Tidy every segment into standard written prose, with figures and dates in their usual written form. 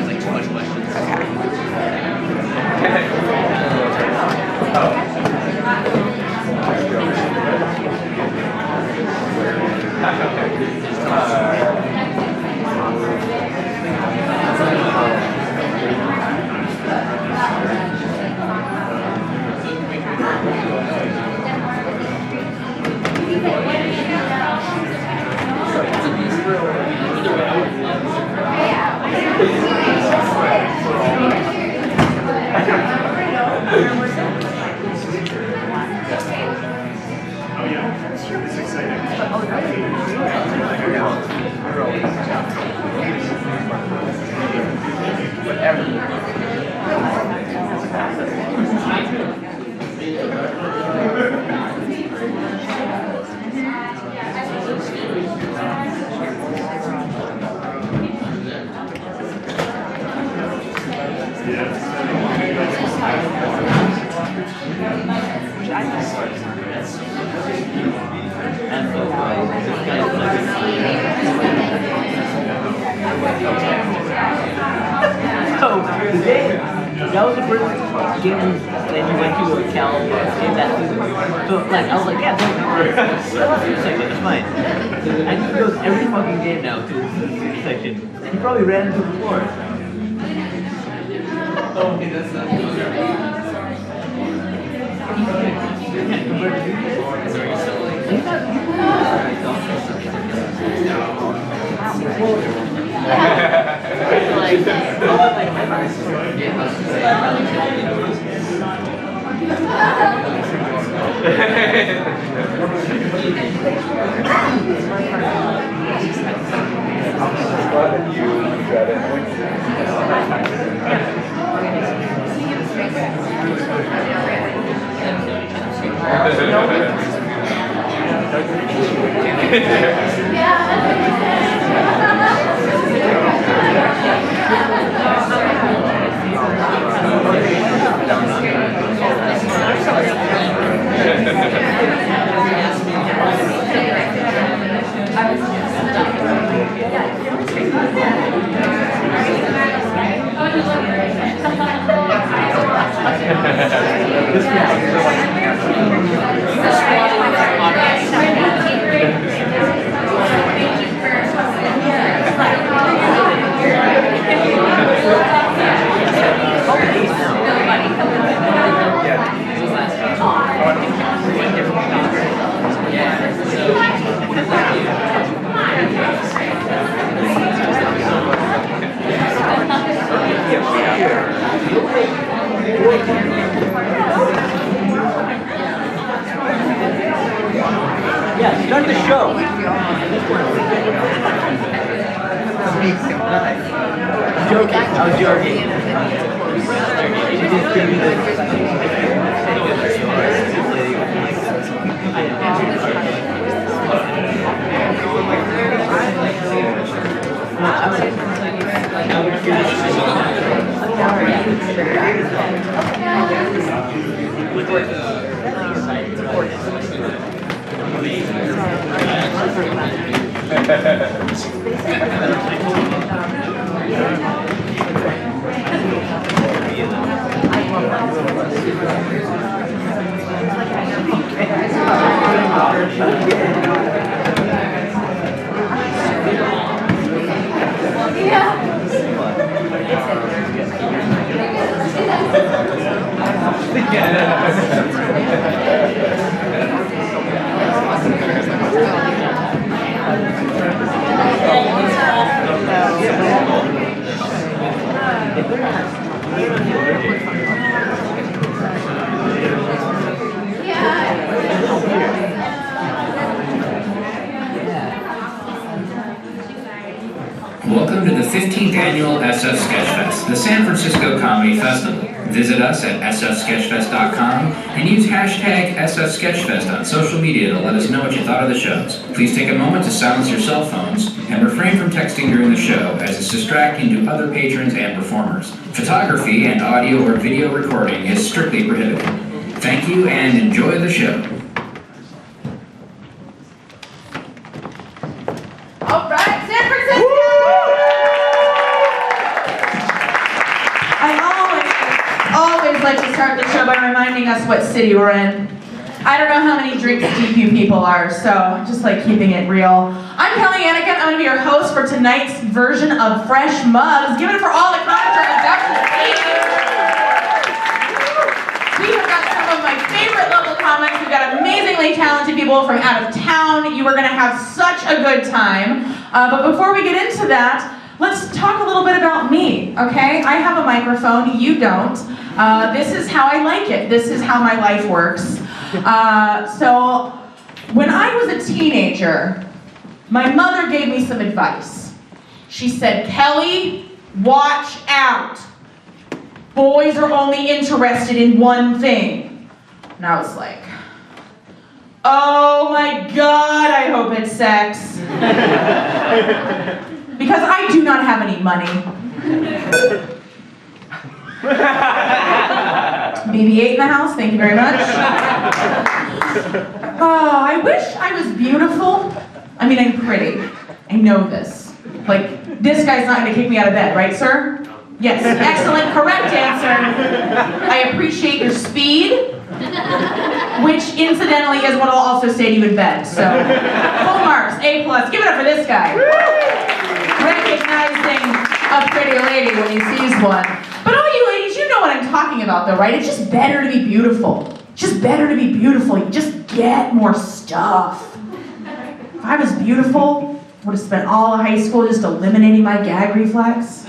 like too much questions. That was the first game that you went to a Cal game that so like I was like, yeah, it's fine. And he goes every fucking game now to this section. And he probably ran into the floor. Oh, okay, that's not Yeah, start the show. Joking. I was joking. She just gave me this. Welcome to the 15th Annual SF Sketchfest, the San Francisco Comedy Festival. Visit us at sfsketchfest.com and use hashtag SFSketchfest on social media to let us know what you thought of the shows. Please take a moment to silence your cell phones and refrain from texting during the show, as it's distracting to other patrons and performers. Photography and audio or video recording is strictly prohibited. Thank you and enjoy the show. reminding us what city we're in. I don't know how many drinks deep you people are, so just like keeping it real. I'm Anneken. I'm going to be your host for tonight's version of Fresh Mugs. Give it up for all the comics who are inducted. We have got some of my favorite local comics. We've got amazingly talented people from out of town. You are going to have such a good time. But before we get into that, let's talk a little bit about me, okay? I have a microphone, you don't. This is how I like it. This is how my life works. So, when I was a teenager, my mother gave me some advice. She said, Kelly, watch out. Boys are only interested in one thing. And I was like, oh my God, I hope it's sex. Because I do not have any money. BB-8 in the house, thank you very much. Oh, I wish I was beautiful. I mean, I'm pretty. I know this. Like, this guy's not gonna kick me out of bed, right, sir? Yes, excellent, correct answer. I appreciate your speed, which incidentally is what I'll also say to you in bed. So, full marks, A+. Give it up for this guy. Recognizing a pretty lady when he sees one. But all you ladies, you know what I'm talking about though, right? It's just better to be beautiful. It's just better to be beautiful. You just get more stuff. If I was beautiful, I would have spent all of high school just eliminating my gag reflex.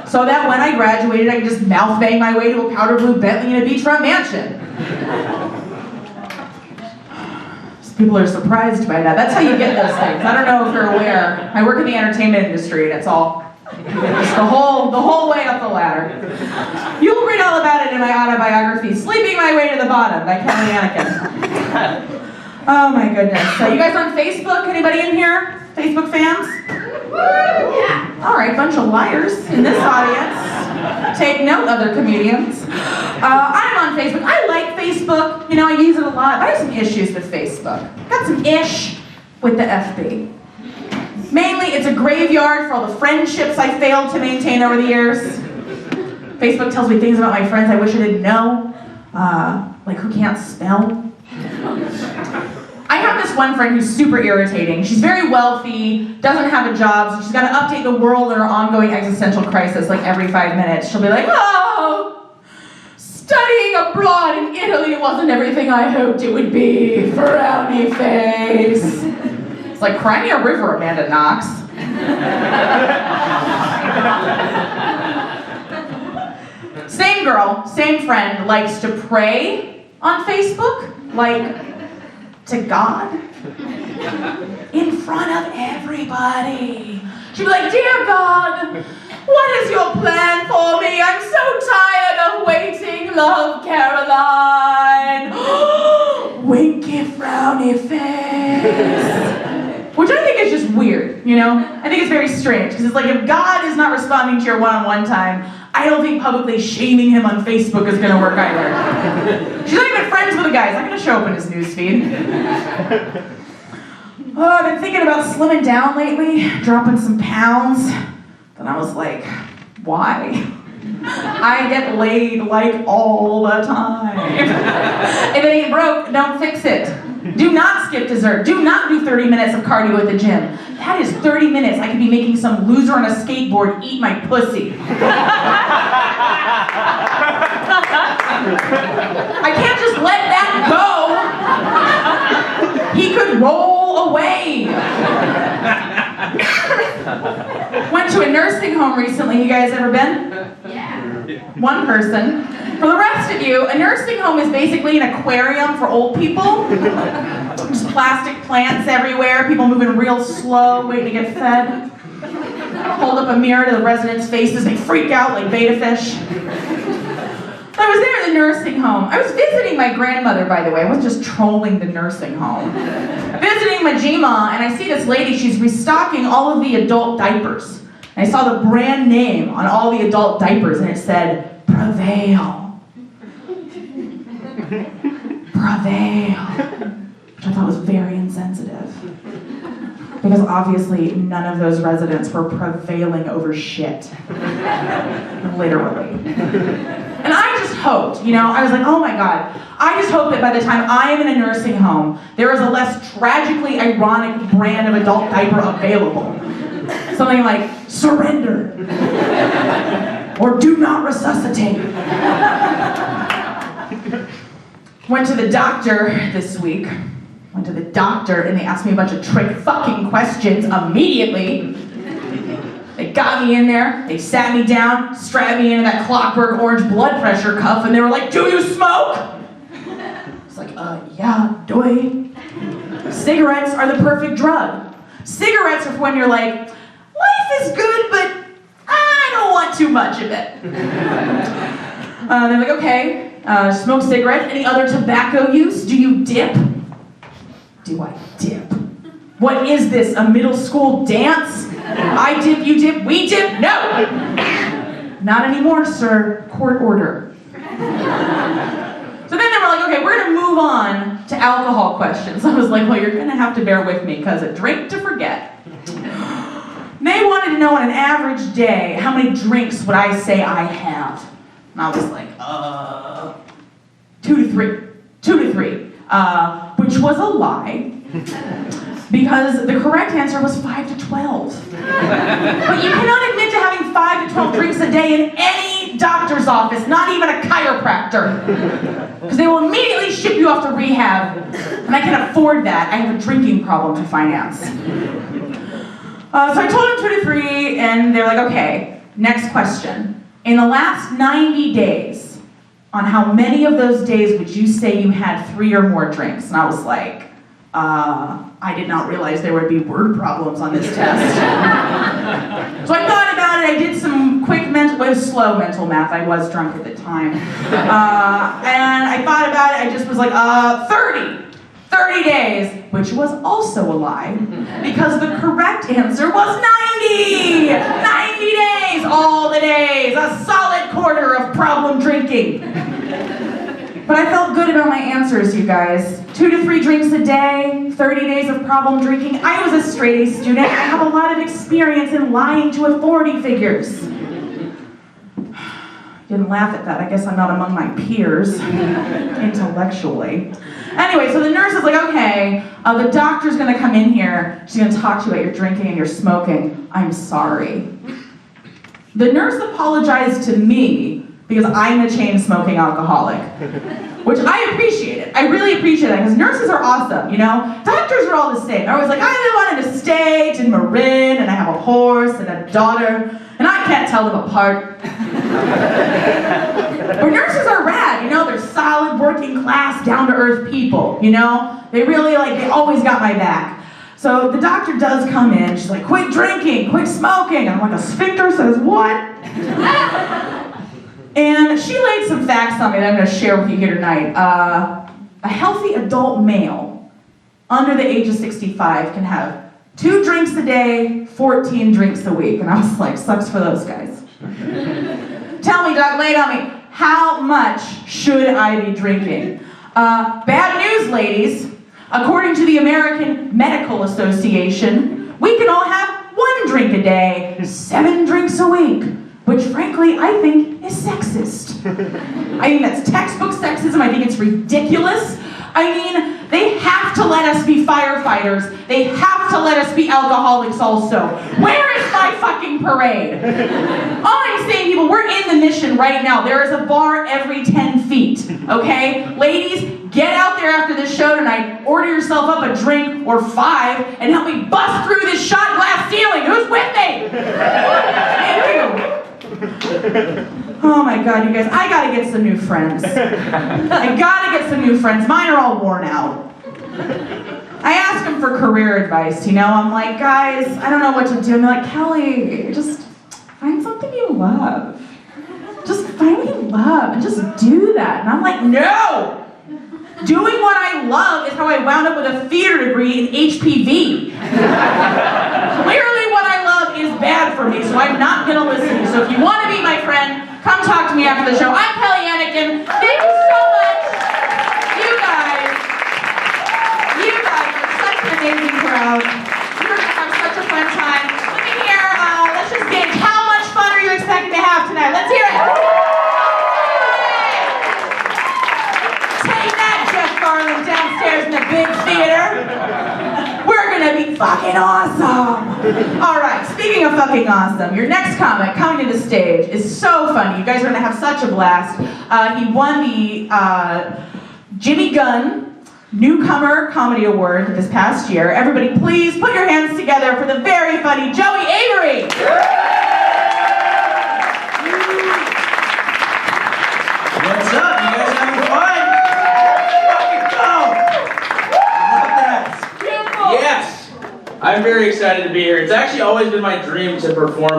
So that when I graduated, I could just mouth bang my way to a powder blue Bentley in a beachfront mansion. People are surprised by that. That's how you get those things. I don't know if you're aware. I work in the entertainment industry, and it's all just the whole way up the ladder. You'll read all about it in my autobiography, Sleeping My Way to the Bottom by Kelly Anneken. Oh my goodness. So you guys on Facebook? Anybody in here? Facebook fans? Yeah. All right, bunch of liars in this audience. Take note, other comedians. I'm on Facebook. I like Facebook. You know, I use it a lot. But I have some issues with Facebook. Got some ish with the FB. Mainly, it's a graveyard for all the friendships I failed to maintain over the years. Facebook tells me things about my friends I wish I didn't know. Like who can't spell. I have this one friend who's super irritating. She's very wealthy, doesn't have a job, so she's got to update the world in her ongoing existential crisis like every 5 minutes. She'll be like, oh, studying abroad in Italy wasn't everything I hoped it would be. Frowny face. It's like, cry me a river, Amanda Knox. Same girl, same friend, likes to pray on Facebook, like, to God, in front of everybody. She'd be like, dear God, what is your plan for me? I'm so tired of waiting, love, Caroline. Winky, frowny face. Which I think is just weird, you know? I think it's very strange, because it's like, if God is not responding to your one-on-one time, I don't think publicly shaming him on Facebook is gonna work either. She's not even friends with the guy. It's not gonna show up in his newsfeed. Oh, I've been thinking about slimming down lately, dropping some pounds. Then I was like, why? I get laid like all the time. If it ain't broke, don't fix it. Do not skip dessert. Do not do 30 minutes of cardio at the gym. That is 30 minutes. I could be making some loser on a skateboard eat my pussy. I can't just let that go. He could roll away. Went to a nursing home recently. You guys ever been? Yeah. One person. For the rest of you, a nursing home is basically an aquarium for old people. Just plastic plants everywhere, people moving real slow, waiting to get fed. Hold up a mirror to the residents' faces, they freak out like betta fish. I was there at the nursing home. I was visiting my grandmother, by the way. I wasn't just trolling the nursing home. Visiting my G-Ma, and I see this lady, she's restocking all of the adult diapers. And I saw the brand name on all the adult diapers, and it said, Prevail. Prevail. Which I thought was very insensitive. Because obviously none of those residents were prevailing over shit. Literally. And I just hoped, I was like, oh my God, I just hope that by the time I am in a nursing home, there is a less tragically ironic brand of adult diaper available. Something like, surrender, or do not resuscitate. Went to the doctor this week. Went to the doctor and they asked me a bunch of trick fucking questions immediately. They got me in there, they sat me down, strapped me into that clockwork orange blood pressure cuff, and they were like, do you smoke? I was like, yeah, doy. Cigarettes are the perfect drug. Cigarettes are for when you're like, life is good, but I don't want too much of it. They're like, okay, smoke cigarettes, any other tobacco use? Do you dip? Do I dip? What is this, a middle school dance? I dip, you dip, we dip? No! Not anymore, sir. Court order. So then they were like, okay, we're gonna move on to alcohol questions. I was like, well, you're gonna have to bear with me, because a drink to forget. They wanted to know on an average day, how many drinks would I say I have? And I was like, 2 to 3. 2 to 3. Which was a lie. Because the correct answer was 5 to 12. But you cannot admit to having 5 to 12 drinks a day in any doctor's office, not even a chiropractor. Because they will immediately ship you off to rehab. And I can afford that. I have a drinking problem to finance. So I told them 2 to 3, and they're like, okay, next question. In the last 90 days, on how many of those days would you say you had 3 or more drinks? And I was like, I did not realize there would be word problems on this test. So I thought about it, I did some quick slow mental math, I was drunk at the time. And I thought about it, I just was like, 30 days, which was also a lie, because the correct answer was 90! 90 days, all the days, a solid quarter of problem drinking. But I felt good about my answers, you guys. 2 to 3 drinks a day, 30 days of problem drinking. I was a straight A student. I have a lot of experience in lying to authority figures. Didn't laugh at that. I guess I'm not among my peers, intellectually. Anyway, so the nurse is like, okay, the doctor's gonna come in here. She's gonna talk to you about your drinking and your smoking. I'm sorry. The nurse apologized to me because I'm a chain-smoking alcoholic, which I appreciated. I really appreciate that, because nurses are awesome, Doctors are all the same. They're always like, I live on an estate in Marin, and I have a horse and a daughter, and I can't tell them apart. But nurses are rad, They're solid, working-class, down-to-earth people, They really, they always got my back. So the doctor does come in, she's like, quit drinking, quit smoking. I'm like, a sphincter says what? And she laid some facts on me that I'm going to share with you here tonight. A healthy adult male under the age of 65 can have 2 drinks a day, 14 drinks a week. And I was like, sucks for those guys. Tell me, Doc, lay it on me. How much should I be drinking? Bad news, ladies. According to the American Medical Association, we can all have 1 drink a day, 7 drinks a week. Which, frankly, I think is sexist. I think that's textbook sexism. I think it's ridiculous. I mean, they have to let us be firefighters. They have to let us be alcoholics also. Where is my fucking parade? All I'm saying, people, we're in the mission right now. There is a bar every 10 feet, okay? Ladies, get out there after this show tonight, order yourself up a drink or 5, and help me bust through this shot glass ceiling. Who's with me? Thank you. Oh my God, you guys, I gotta get some new friends. I gotta get some new friends. Mine are all worn out. I ask them for career advice, I'm like, guys, I don't know what to do. And they're like, Kelly, just find something you love. Just find what you love and just do that. And I'm like, no! Doing what I love is how I wound up with a theater degree in HPV. Clearly what I love is bad for me, so I'm not gonna listen to you. So if you want to be my friend, come talk to me after the show. I'm Anneken. Thank you so much. You guys are such an amazing crowd. You're gonna have such a fun time. Let me hear, let's just gauge how much fun are you expecting to have tonight? Let's hear it. Harlem downstairs in the big theater. We're gonna be fucking awesome. All right, speaking of fucking awesome, your next comic coming to the stage is so funny. You guys are gonna have such a blast. He won the Jimmy Gunn Newcomer Comedy Award this past year. Everybody please put your hands together for the very funny Joey Avery. What's up? You guys having fun? Fucking go! Look at that. Yes! I'm very excited to be here. It's actually always been my dream to perform